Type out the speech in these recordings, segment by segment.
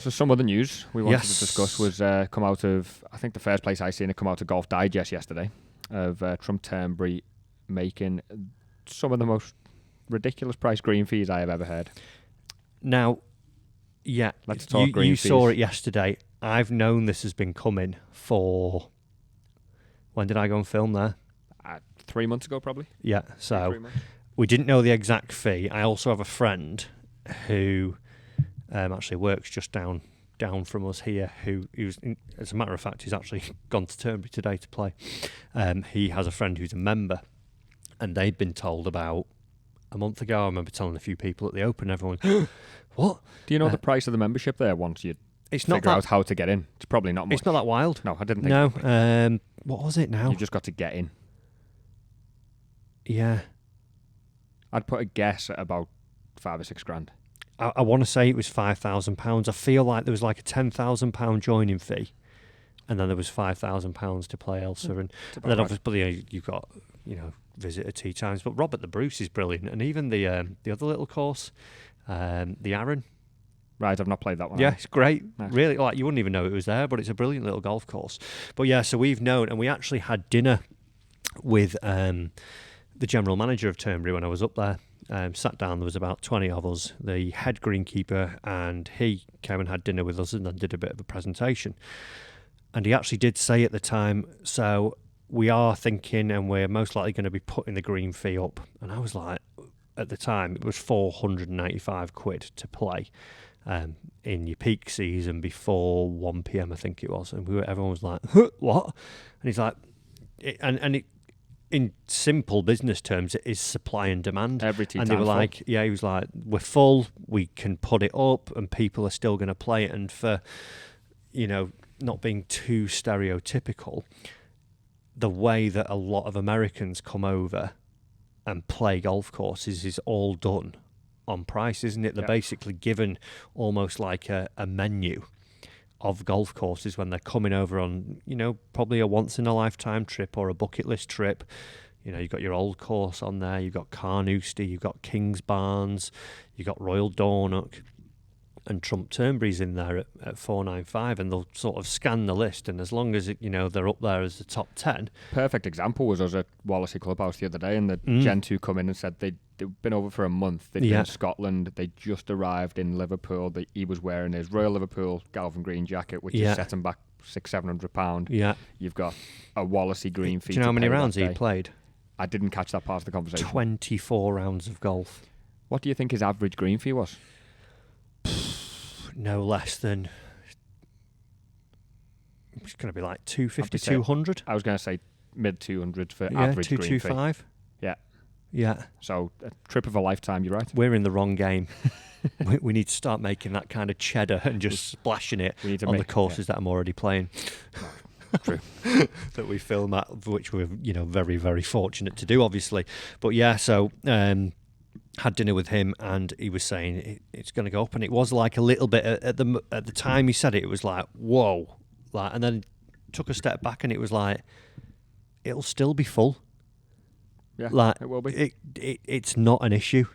So some of the news we wanted to discuss was come out of, I think the first place I seen it come out of Golf Digest yesterday, of Trump Turnberry making some of the most ridiculous price green fees I have ever heard. Now, yeah, let's talk green you fees. saw it yesterday. I've known this has been coming for... When did I go and film there? 3 months ago, probably. Yeah, so we didn't know the exact fee. I also have a friend who actually works just down from us here, who's, as a matter of fact, he's actually gone to Turnberry today to play. He has a friend who's a member, and they'd been told about a month ago. I remember telling a few people at the Open, everyone, what? Do you know the price of the membership there once you figure out how to get in? It's probably not much. It's not that wild. No, I didn't think No, what was it now? You've just got to get in. Yeah. I'd put a guess at about £5 or £6 grand. I want to say it was £5,000. I feel like there was like a £10,000 joining fee, and then there was £5,000 to play elsewhere. And then obviously you've got, visitor tee times. But Robert the Bruce is brilliant, and even the other little course, the Arran. Right, I've not played that one. Yeah, it's great. Nice. Really, like you wouldn't even know it was there, but it's a brilliant little golf course. But yeah, so we've known, and we actually had dinner with the general manager of Turnberry when I was up there. Sat down, there was about 20 of us, the head greenkeeper, and he came and had dinner with us and then did a bit of a presentation. And he actually did say at the time, so we are thinking and we're most likely going to be putting the green fee up. And I was like, at the time, it was 495 quid to play in your peak season before 1 p.m, I think it was. And everyone was like, huh, what? And he's like, in simple business terms, it is supply and demand. Every tee and they were full. like, yeah, he was like, we're full, we can put it up, and people are still going to play it. And for, not being too stereotypical, the way that a lot of Americans come over and play golf courses is all done on price, isn't it? They're basically given almost like a menu of golf courses when they're coming over on, probably a once-in-a-lifetime trip or a bucket list trip. You've got your old course on there, you've got Carnoustie, you've got Kings Barnes, you've got Royal Dornoch, and Trump Turnberry's in there at 495, and they'll sort of scan the list, and as long as they're up there as the top 10. Perfect example was us at Wallasey Clubhouse the other day, and the gent who come in and said they'd been over for a month. They'd been in Scotland. They just arrived in Liverpool. He was wearing his Royal Liverpool Galvin Green jacket, which is set him back £600-700. Yeah, you've got a Wallasey green fee. Do you know how many rounds he played? I didn't catch that part of the conversation. 24 rounds of golf. What do you think his average green fee was? No less than, it's going to be like 250, 200. I was going to say mid 200s for average green fee. 225. Yeah. So a trip of a lifetime, you're right. We're in the wrong game. we need to start making that kind of cheddar and just splashing it on the courses that I'm already playing. True. That we film at, which we're very, very fortunate to do, obviously. But yeah, so had dinner with him, and he was saying it's going to go up, and it was like a little bit at the time he said it was like whoa, like, and then took a step back, and it was like it'll still be full. Yeah, like it will be. It's not an issue.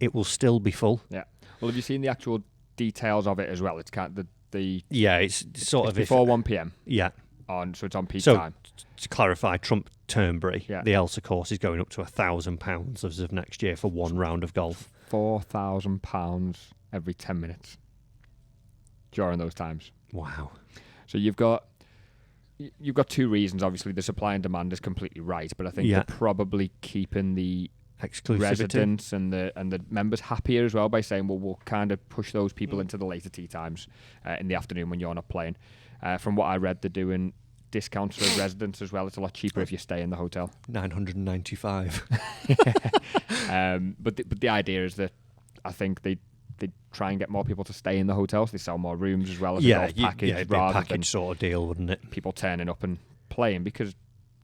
It will still be full. Yeah. Well, have you seen the actual details of it as well? It's kind of the it's sort of before 1 p.m. Yeah. So it's on peak time. To clarify, Trump Turnberry, Yeah. the Elsa course is going up to £1,000 as of next year for one round of golf. £4,000 every 10 minutes during those times. Wow. So you've got two reasons. Obviously, the supply and demand is completely right, but I think they're probably keeping the exclusivity residents and the members happier as well by saying, well, we'll kind of push those people into the later tee times in the afternoon when you're not playing. From what I read, they're doing discounts for residents as well. It's a lot cheaper if you stay in the hotel. $995. But the idea is that I think they try and get more people to stay in the hotels. They sell more rooms as well as a golf package. It'd be a package sort of deal, wouldn't it? People turning up and playing, because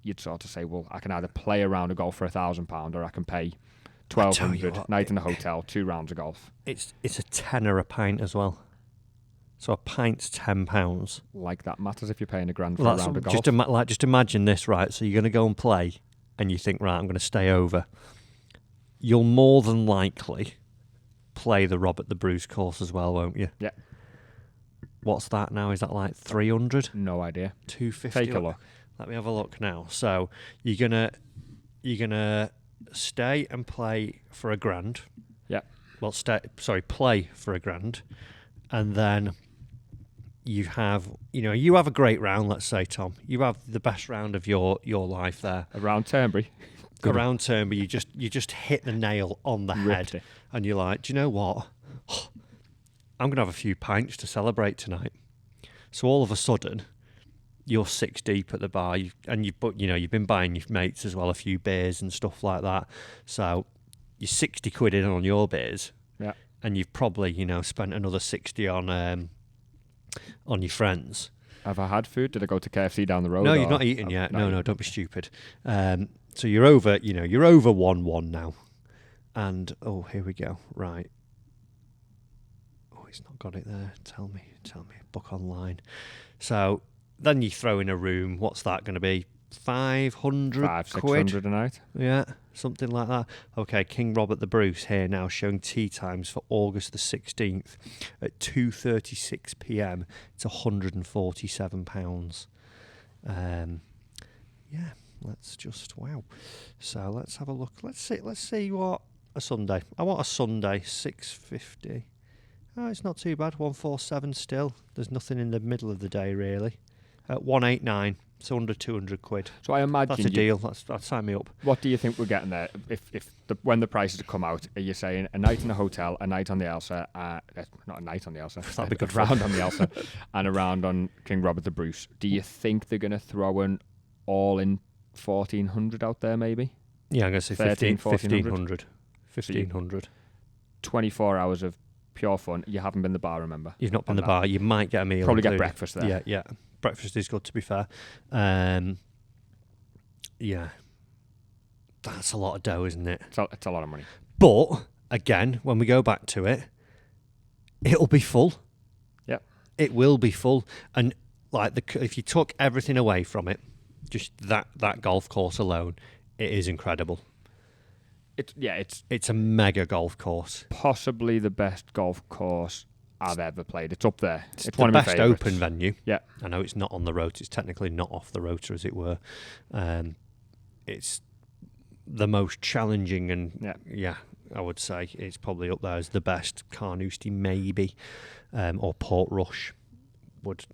you'd sort of say, well, I can either play a round of golf for £1,000 or I can pay $1,200 night in the hotel, 2 rounds of golf. It's a tenner a pint as well. So a pint's £10. Like that matters if you're paying $1,000 for a round of golf. Just imagine this, right? So you're going to go and play, and you think, right, I'm going to stay over. You'll more than likely play the Robert the Bruce course as well, won't you? Yeah. What's that now? Is that like 300? No idea. 250? Take a look. Let me have a look now. So you're gonna stay and play for £1,000. Yeah. Well, play for £1,000, and then you have a great round. Let's say, Tom, you have the best round of your life there Around Turnberry. around Turnberry. You just hit the nail on the Ripped head, it. and you're like, do you know what? I'm gonna have a few pints to celebrate tonight. So all of a sudden, you're 6 deep at the bar, you've been buying your mates as well a few beers and stuff like that. So you're 60 quid in on your beers, Yeah. and you've probably spent another 60 on your friends. Have I had food? Did I go to KFC down the road? No, you've not eaten yet. No, don't be stupid. So you're over 1-1 now, and here we go. Right. Oh, he's not got it there. Tell me. Book online. So then you throw in a room. What's that going to be? 500 quid? 600 a night. Yeah, something like that. Okay, King Robert the Bruce here now showing tea times for August the 16th at 2:36 p.m. It's £147. Yeah, wow. So let's have a look. Let's see what a Sunday. I want a Sunday 650. Oh, it's not too bad. 147 still. There's nothing in the middle of the day really. At 189. It's under 200 quid. So I imagine that's a deal. That'd sign me up. What do you think we're getting there? When the prices come out, are you saying a night in a hotel, a night on the Elsa, not a night on the Elsa, that'd be good a round on the Elsa, and a round on King Robert the Bruce? Do you think they're going to throw an all-in 1,400 out there? Maybe. Yeah, I'm going to say 1,500. 1,500. 24 hours of pure fun. You haven't been to the bar, remember? You've not been to the bar. You might get a meal. Probably get breakfast there. Yeah. Breakfast is good, to be fair. Yeah. That's a lot of dough, isn't it? It's a lot of money. But, again, when we go back to it, it'll be full. Yep. It will be full. And if you took everything away from it, just that golf course alone, it is incredible. It's a mega golf course. Possibly the best golf course I've ever played. It's up there. It's one the of my best favourites. open venue. Yeah. I know it's not on the rotor. It's technically not off the rotor, as it were. It's the most challenging, and I would say it's probably up there as the best. Carnoustie maybe, or Portrush would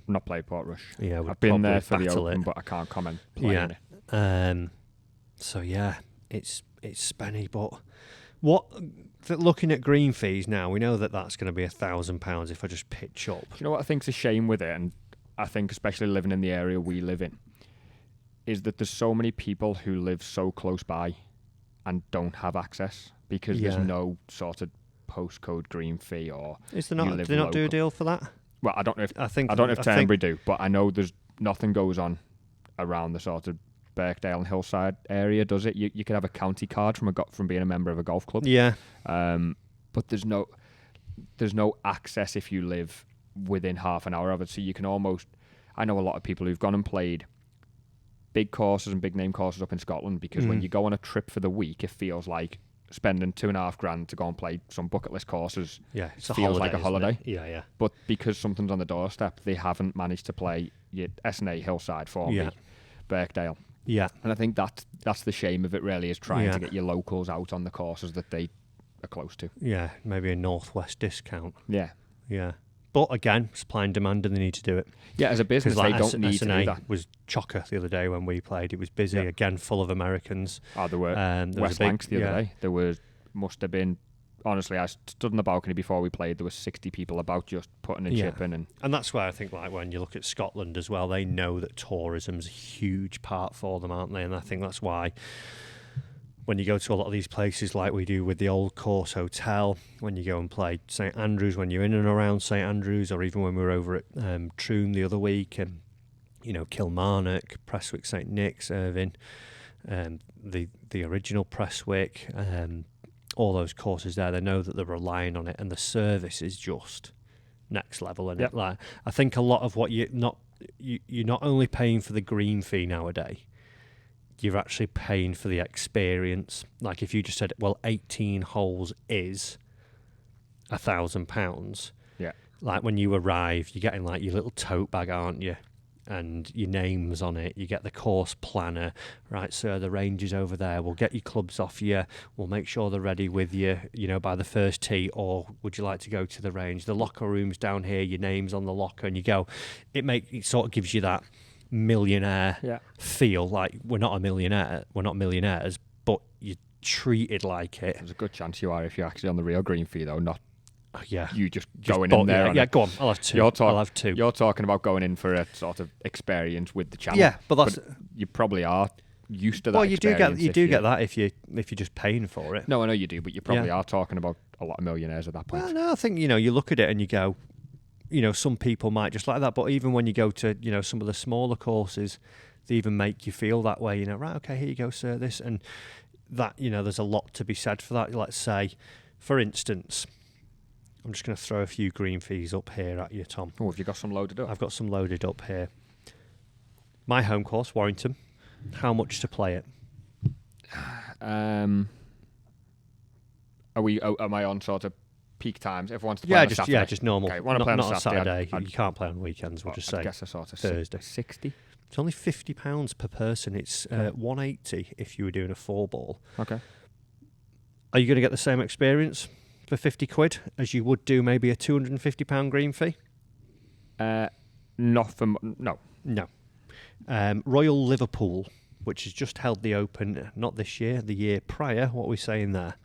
not play Portrush. Yeah, I've been there for the battle Open, it. but I can't comment playing it. So yeah, it's spenny, but looking at green fees now, we know that that's going to be £1,000 if I just pitch up. Do you know what I think's a shame with it, and I think especially living in the area we live in, is that there's so many people who live so close by and don't have access because there's no sort of postcode green fee, or is there not? Do they not do a deal for that? Well, I don't know if Turnberry do, but I know there's nothing goes on around the sort of Birkdale and Hillside area, does it? You could have a county card from being a member of a golf club. Yeah. But there's no access if you live within half an hour of it. So you can almost. I know a lot of people who've gone and played big courses and big name courses up in Scotland because when you go on a trip for the week, it feels like spending $2,500 to go and play some bucket list courses. Yeah, it feels like a holiday. Yeah. But because something's on the doorstep, they haven't managed to play S&A, Hillside, Formby, Birkdale. Yeah. And I think that's the shame of it, really, is trying to get your locals out on the courses that they are close to. Yeah, maybe a Northwest discount. Yeah. But again, supply and demand, and they need to do it. Yeah, as a business, they don't need to do that. Was chocker the other day when we played. It was busy, again, full of Americans. Oh, there were. West Lancs the other day. Must have been, honestly, I stood in the balcony before we played. There were 60 people about just putting a chip in. And that's why I think, when you look at Scotland as well, they know that tourism's a huge part for them, aren't they? And I think that's why when you go to a lot of these places like we do with the Old Course Hotel, when you go and play St Andrews, when you're in and around St Andrews, or even when we were over at Troon the other week, and Kilmarnock, Prestwick, St Nick's, Irvine, the original Prestwick, all those courses there, they know that they're relying on it, and the service is just next level. And I think a lot of what you're not only paying for the green fee nowadays, you're actually paying for the experience. Like if you just said, 18 holes is £1,000. Yeah. Like when you arrive, you're getting like your little tote bag, aren't you? And your name's on it. You get the course planner. Right, sir, the range is over there. We'll get your clubs off you. We'll make sure they're ready with you, by the first tee. Or would you like to go to the range? The locker room's down here. Your name's on the locker, and you go. It sort of gives you that millionaire feel. Like we're not a millionaire. We're not millionaires, but you're treated like it. There's a good chance you are if you're actually on the real green fee, though, not. Yeah, you just going in there. Yeah, go on. I'll have two. I'll have two. You're talking about going in for a sort of experience with the channel. Yeah, but you probably are used to that. Well, you do get that if you're just paying for it. No, I know you do, but you probably are talking about a lot of millionaires at that point. Well, no, I think you look at it and you go, some people might just like that, but even when you go to some of the smaller courses, they even make you feel that way. Right? Okay, here you go, sir. This and that. There's a lot to be said for that. Let's say, for instance. I'm just going to throw a few green fees up here at you, Tom. Oh, have you got some loaded up? I've got some loaded up here. My home course, Warrington. How much to play it? Am I on sort of peak times? If wants to play on a Saturday? Just normal. Okay, want to play on a Saturday? You can't play on weekends. We'll just say. I guess a sort of Thursday. 60. It's only £50 per person. It's $180 if you were doing a 4-ball. Okay. Are you going to get the same experience for £50 as you would do maybe a £250 green fee? No. Royal Liverpool, which has just held the Open, not this year, the year prior. What are we saying there?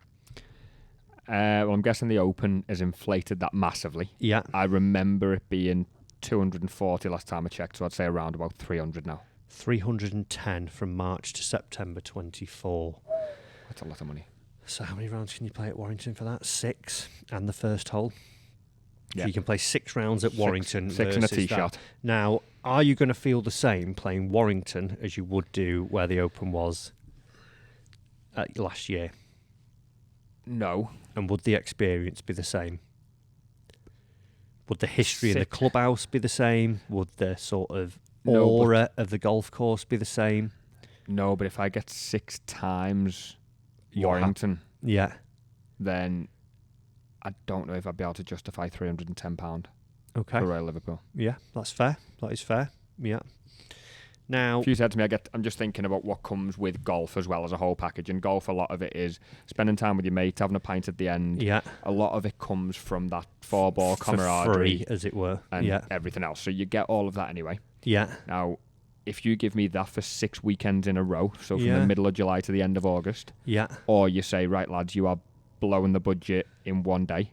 Well, I'm guessing the Open has inflated that massively. Yeah. I remember it being 240 last time I checked, so I'd say around about 300 now. 310 from March to September 24. That's a lot of money. So how many rounds can you play at Warrington for that? 6 and the first hole. Yeah. So you can play 6 rounds at Warrington. Six and a tee shot. Now, are you going to feel the same playing Warrington as you would do where the Open was last year? No. And would the experience be the same? Would the history in the clubhouse be the same? Would the sort of aura of the golf course be the same? No, but if I get 6 times Warrington, then I don't know if I'd be able to justify £310 for Royal Liverpool. Yeah, that's fair. That is fair. Yeah. Now, if you said to me, I'm just thinking about what comes with golf as well as a whole package. And golf, a lot of it is spending time with your mate, having a pint at the end. Yeah. A lot of it comes from that 4-ball camaraderie, free, as it were, and everything else. So you get all of that anyway. Yeah. Now, if you give me that for 6 weekends in a row, so from the middle of July to the end of August, or you say, right, lads, you are blowing the budget in one day,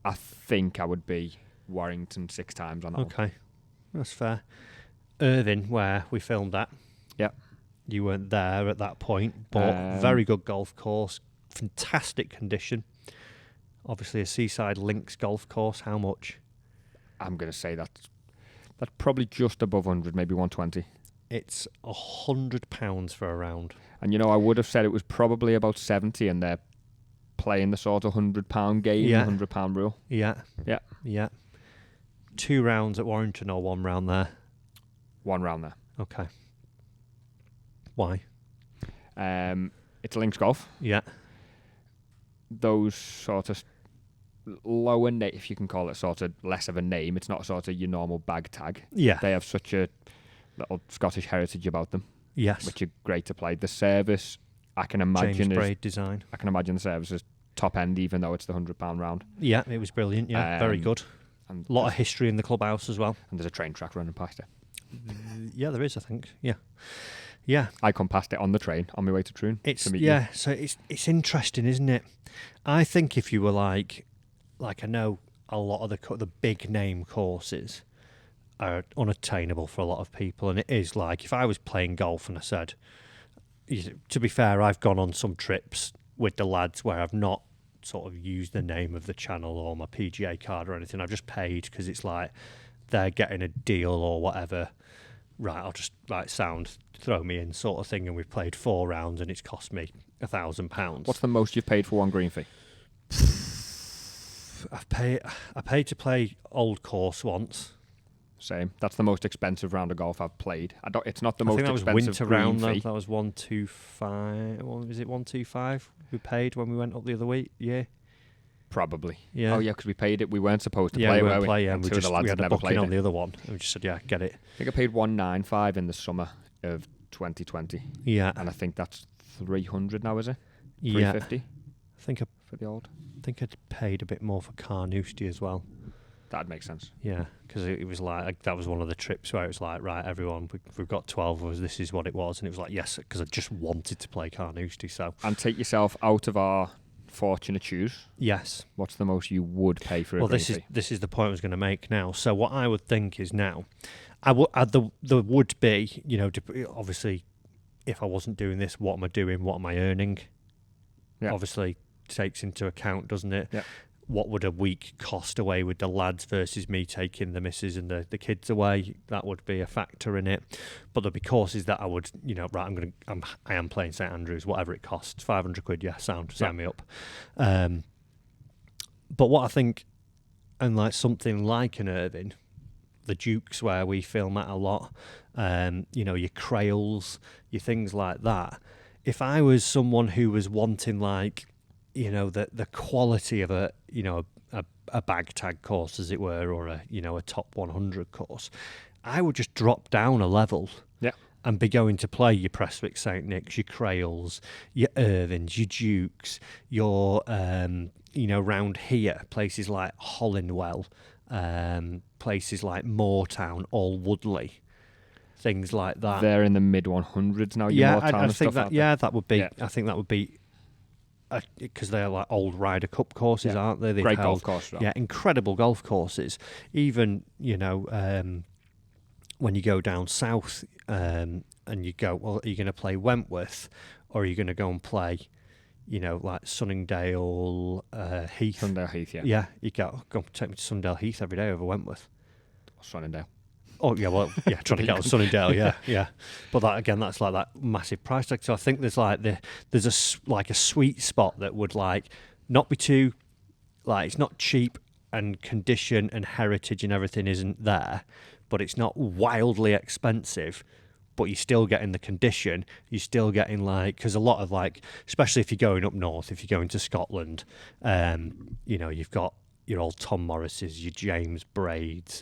I think I would be Warrington 6 times on that one. Okay, that's fair. Irvine, where we filmed that, you weren't there at that point, but very good golf course, fantastic condition. Obviously a Seaside Links golf course. How much? I'm going to say that's probably just above 100, maybe 120. It's £100 for a round. And I would have said it was probably about 70, and they're playing the sort of £100 game, £100 rule. Yeah. 2 rounds at Warrington or 1 round there? 1 round there. Okay. Why? It's links golf. Yeah. Those sort of lower name, if you can call it sort of less of a name, it's not sort of your normal bag tag. Yeah. They have such a little Scottish heritage about them. Yes. Which are great to play. The service, I can imagine, James Braid design. I can imagine the service is top end, even though it's the £100 round. Yeah, it was brilliant. Yeah, very good. And a lot of history in the clubhouse as well. And there's a train track running past it. Yeah, there is, I think. Yeah. I come past it on the train on my way to Troon. So it's interesting, isn't it? I think if you were like I know a lot of the big name courses are unattainable for a lot of people, and it is like if I was playing golf and I said, to be fair, I've gone on some trips with the lads where I've not sort of used the name of the channel or my PGA card or anything. I've just paid because it's like they're getting a deal or whatever. Right, I'll just throw me in sort of thing, and we've played 4 rounds and it's cost me £1,000. What's the most you've paid for one green fee? I paid to play Old Course once. Same. That's the most expensive round of golf I've played. It's not the most expensive green fee. I think that was winter round though. That was 125. Was it 125 we paid when we went up the other week? Yeah. Probably. Yeah. Oh, yeah, because we paid it. We weren't supposed to Yeah, play we it, weren't were play, yeah, And and two of the lads we had had a never booking played on it. the other one, and we just said, yeah, get it. I think I paid 195 in the summer of 2020. Yeah. And I think that's 300 now, is it? Yeah. 350 I think for the old. I'd paid a bit more for Carnoustie as well. That'd make sense. Yeah, because it was like that was one of the trips where it was like, right, everyone, we've got 12 of us, this is what it was. And it was like, yes, because I just wanted to play Carnoustie, so. And take yourself out of our fortunate shoes. Yes. What's the most you would pay for a green fee? This is the point I was going to make now. So what I would think is now, there would be, you know, obviously, if I wasn't doing this, what am I doing? What am I earning? Yeah. Obviously takes into account, doesn't it? Yeah. What would a week cost away with the lads versus me taking the missus and the kids away? That would be a factor in it. But there'd be courses that I would, you know, right, I am playing St Andrews, whatever it costs, 500 quid, yeah, sign me up. But what I think, and like something like an Irvine, the Dukes where we film at a lot, you know, your Crails, your things like that. If I was someone who was wanting like, you know, the quality of a bag tag course, as it were, or a top 100 course, I would just drop down a level. Yeah. And be going to play your Prestwick St Nick's, your Crails, your Irvines, your Dukes, your round here, places like Hollingwell, places like Moortown, all Woodley, things like that. They're in the mid 100s now. Yeah, I think that. Yeah, that would be. Yeah. I think that would be because they're like old Ryder Cup courses, aren't they? Great golf course. Yeah, incredible golf courses. Even when you go down south and you go, well, are you going to play Wentworth or are you going to go and play, like Sunningdale Heath? Sunningdale Heath, yeah. Yeah, you go take me to Sunningdale Heath every day over Wentworth. Sunningdale. Oh yeah, well, yeah, trying to get on Sunningdale, yeah. But that's like that massive price tag. So I think there's a sweet spot that would like not be too, like it's not cheap and condition and heritage and everything isn't there, but it's not wildly expensive. But you're still getting the condition. You're still getting because a lot of especially if you're going up north, if you're going to Scotland, you've got your old Tom Morrises, your James Braids,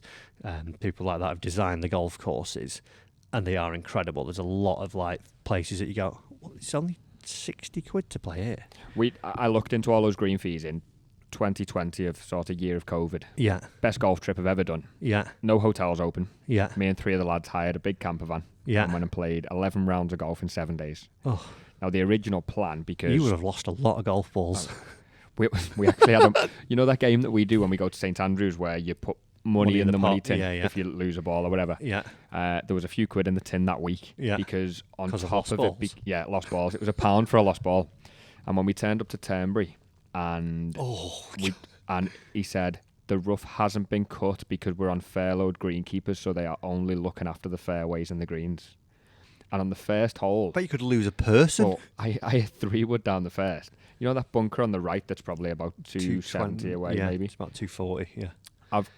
people like that have designed the golf courses, and they are incredible. There's a lot of places that you go, well, it's only 60 quid to play here. I looked into all those green fees in 2020 of sort of year of COVID. Yeah. Best golf trip I've ever done. Yeah. No hotels open. Yeah. Me and 3 of the lads hired a big camper van. Yeah. And went and played 11 rounds of golf in 7 days. Oh. Now the original plan, because you would have lost a lot of golf balls. We actually had that game that we do when we go to St Andrews where you put money in the money tin if you lose a ball or whatever. Yeah. There was a few quid in the tin that week because on top of balls. it, lost balls. It was £1 for a lost ball. And when we turned up to Turnberry and he said the rough hasn't been cut because we're on fairload greenkeepers, so they are only looking after the fairways and the greens. And on the first hole, But you could lose a person. well, I hit 3 wood down the first. You know that bunker on the right that's probably about 270 away, maybe? It's about 240, yeah. I've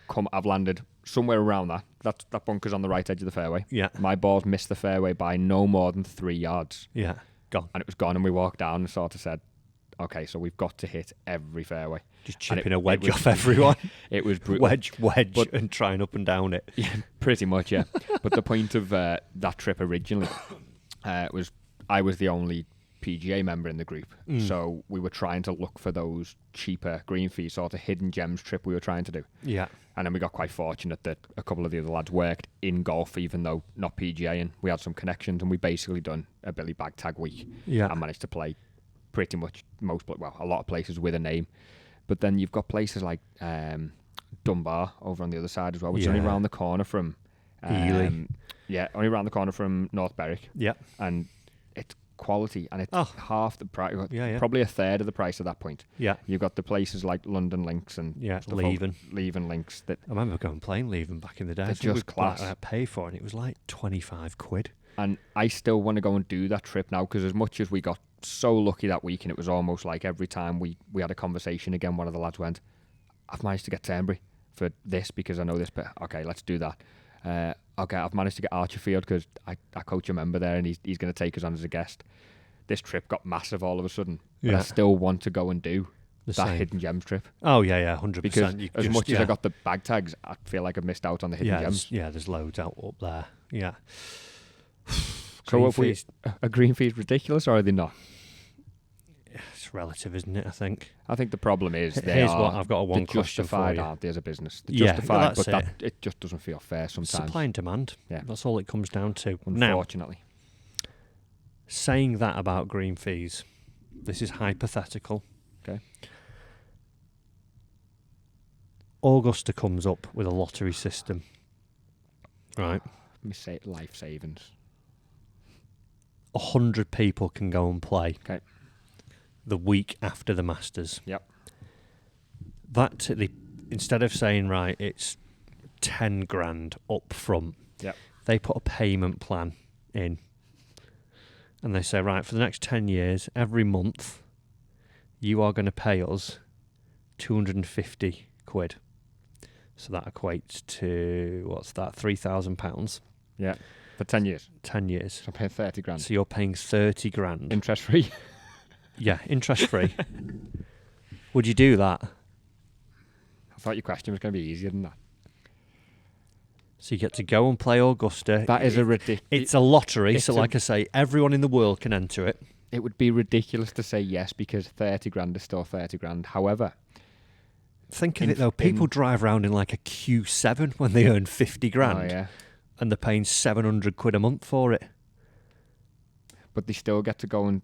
landed somewhere around that. That bunker's on the right edge of the fairway. Yeah. My ball's missed the fairway by no more than 3 yards. Yeah, gone. And it was gone, and we walked down and sort of said, okay, so we've got to hit every fairway. Just chipping a wedge off everyone. It was brutal. Wedge, and trying up and down it. Yeah, pretty much, yeah. But the point of that trip originally was I was the only PGA member in the group. So we were trying to look for those cheaper green fees, sort of hidden gems trip we were trying to do. Yeah. And then we got quite fortunate that a couple of the other lads worked in golf, even though not PGA, and we had some connections, and we basically done a Billy Bag Tag week. Yeah. And managed to play pretty much a lot of places with a name. But then you've got places like Dunbar over on the other side as well, which is only around the corner from Ely. Yeah, only around the corner from North Berwick. Yeah. And it's quality, and it's half the price, probably a third of the price at that point. Yeah. You've got the places like London Links and Leven Links. That I remember going playing Leven back in the day. They're just class. I paid for it, and it was like 25 quid. And I still want to go and do that trip now, because as much as we got so lucky that week, and it was almost like every time we had a conversation again, one of the lads went, I've managed to get Turnberry for this because I know this bit. Okay, let's do that. Okay, I've managed to get Archerfield because I coach a member there, and he's going to take us on as a guest. This trip got massive all of a sudden, but I still want to go and do the that same. hidden gems trip. Oh yeah, 100%. Because as much as I got the bag tags, I feel like I missed out on the hidden gems. There's loads out up there. Yeah. So are green fees ridiculous or are they not? It's relative, isn't it? I think. I think the problem is I've got one question for justified, you. aren't they, as a business? They're Yeah, justified, that's but it just doesn't feel fair sometimes. Supply and demand. Yeah. That's all it comes down to. Unfortunately. Now, saying that about green fees, this is hypothetical. Okay. Augusta comes up with a lottery system. Right. Let me say life savings. 100 people can go and play. Okay. The week after the Masters. Yep. Instead of saying, right, it's 10 grand up front, yep, they put a payment plan in. And they say, right, for the next 10 years, every month, you are going to pay us 250 quid. So that equates to, what's that, £3,000? Yeah. For 10 years? 10 years. So I'm paying 30 grand. So you're paying 30 grand. Interest free? Yeah, interest free. Would you do that? I thought your question was going to be easier than that. So you get to go and play Augusta. That is a ridiculous... It's a lottery, so like I say, everyone in the world can enter it. It would be ridiculous to say yes because 30 grand is still 30 grand. However... Think of it though, people drive around in like a Q7 when they earn 50 grand. Oh, yeah. And they're paying 700 quid a month for it. But they still get to go and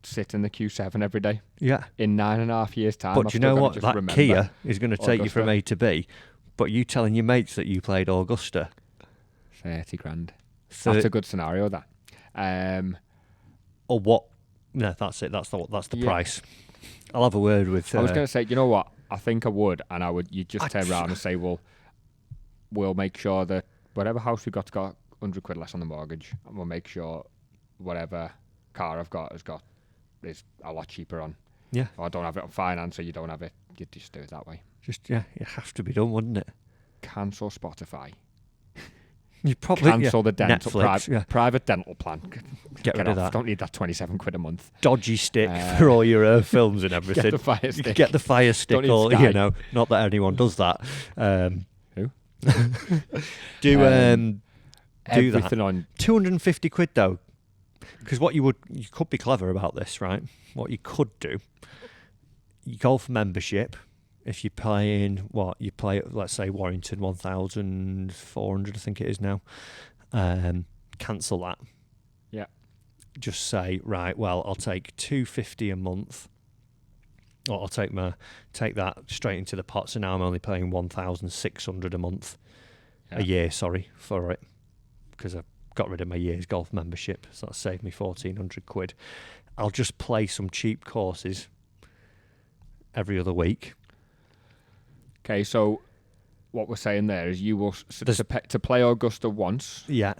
sit in the Q7 every day. Yeah. In 9.5 years' time. But you know what? That Kia is going to take you from A to B. But you telling your mates that you played Augusta. 30 grand. That's a good scenario, that. Or what? No, that's it. That's the price. I'll have a word with... I was going to say, you know what? I think I would. And you'd just turn around and say, well, we'll make sure that whatever house we've got 100 quid less on the mortgage. And we'll make sure whatever car I've got is a lot cheaper on. Yeah. Or I don't have it on finance, or you don't have it. You just do it that way. It have to be done, wouldn't it? Cancel Spotify. You probably cancel the dental Netflix, private dental plan. Get rid of that. Don't need that 27 quid a month. Dodgy stick for all your films and everything. Get the Fire Stick. Get the Fire Stick, or not that anyone does that. Who? do everything that. On 250 quid though, because you could be clever about this, right? What you could do, your golf membership. If you're playing, you play at, let's say, Warrington 1,400, I think it is now, cancel that. Yeah. Just say, right, well, I'll take 250 a month, or I'll take that straight into the pot, so now I'm only paying 1,600 a month, a year, for it, because I've got rid of my year's golf membership, so that saved me 1,400 quid. I'll just play some cheap courses every other week. Okay, so what we're saying there is you will to play Augusta once. Yeah.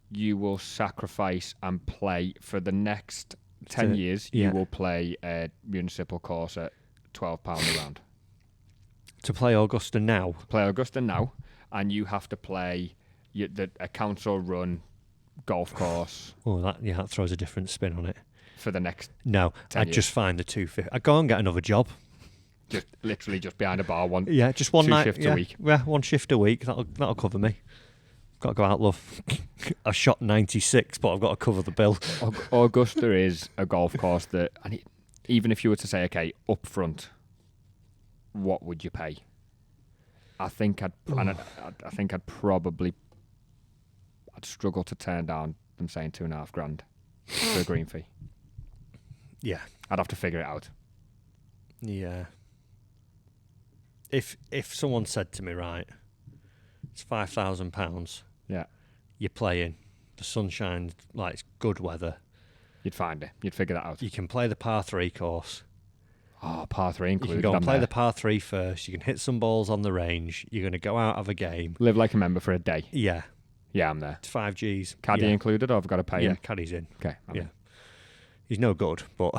You will sacrifice and play for the next 10 years. You will play a municipal course at £12 a round. To play Augusta now. Play Augusta now, and you have to play a council-run golf course. Oh, that throws a different spin on it. For the next. No, 10 I'd years. just find the 250. I'd go and get another job. Just literally just behind a bar, just one 2 night, shifts a week. Yeah, one shift a week. That'll cover me. Got to go out, love. I shot 96, but I've got to cover the bill. Augusta is a golf course that, even if you were to say, okay, up front, what would you pay? I think I'd struggle to turn down them saying 2.5 grand for a green fee. Yeah, I'd have to figure it out. Yeah. If someone said to me, right, it's £5,000. Yeah. You're playing. The sun shines, like it's good weather. You'd find it. You'd figure that out. You can play the par 3 course. Oh, par 3 included. You can go and play the par 3 first. You can hit some balls on the range. You're going to go out, have a game. Live like a member for a day. Yeah. Yeah, I'm there. It's 5 Gs. Caddy included, or I've got to pay him? Yeah, caddy's in. Okay. He's no good, but...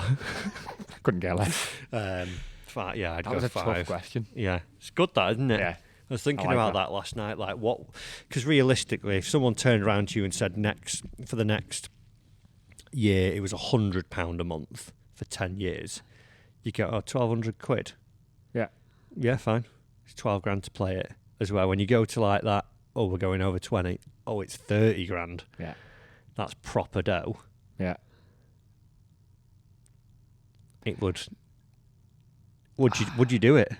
Couldn't get less. I'd that go was a 5. tough question. Yeah. It's good, that, isn't it? Yeah. I was thinking about that last night, like what... Because realistically, if someone turned around to you and said for the next year it was £100 a month for 10 years, You go, 1,200 quid. Yeah. Yeah, fine. It's 12 grand to play it as well. When you go to like that, we're going over 20. Oh, it's 30 grand. Yeah. That's proper dough. Yeah. It would. Would you do it?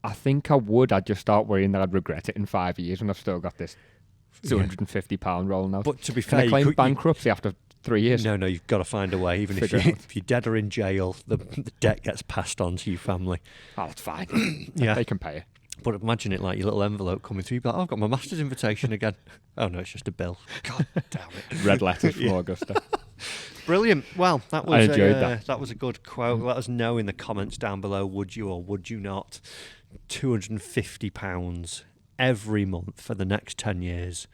I think I would. I'd just start worrying that I'd regret it in 5 years when I've still got this £250 rolling out. But to be Can fair, I claim bankruptcy after 3 years? No, you've got to find a way. Even if you're dead or in jail, the debt gets passed on to your family. Oh, that's fine. Yeah. They can pay it. But imagine it like your little envelope coming through. You'd be like, I've got my master's invitation again. Oh, no, it's just a bill. God damn it. Red letters from Augusta. Brilliant. Well, that was I enjoyed that. That was a good quote. Let us know in the comments down below, would you or would you not? £250 every month for the next 10 years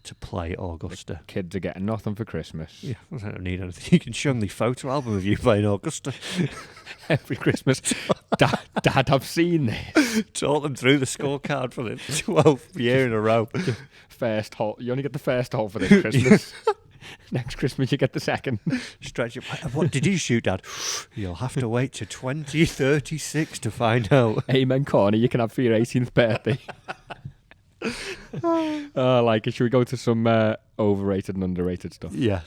to play Augusta. The kids are getting nothing for Christmas. Yeah, I don't need anything. You can show them the photo album of you playing Augusta. Every Christmas. Dad, I've seen this. Talk them through the scorecard for the 12th year in a row. First hole. You only get the first hole for this Christmas. Next Christmas you get the second. Stretch it. What did you shoot, Dad? You'll have to wait to 2036 to find out. Amen corner you can have for your 18th birthday. Like it. Should we go to some overrated and underrated stuff? Yes.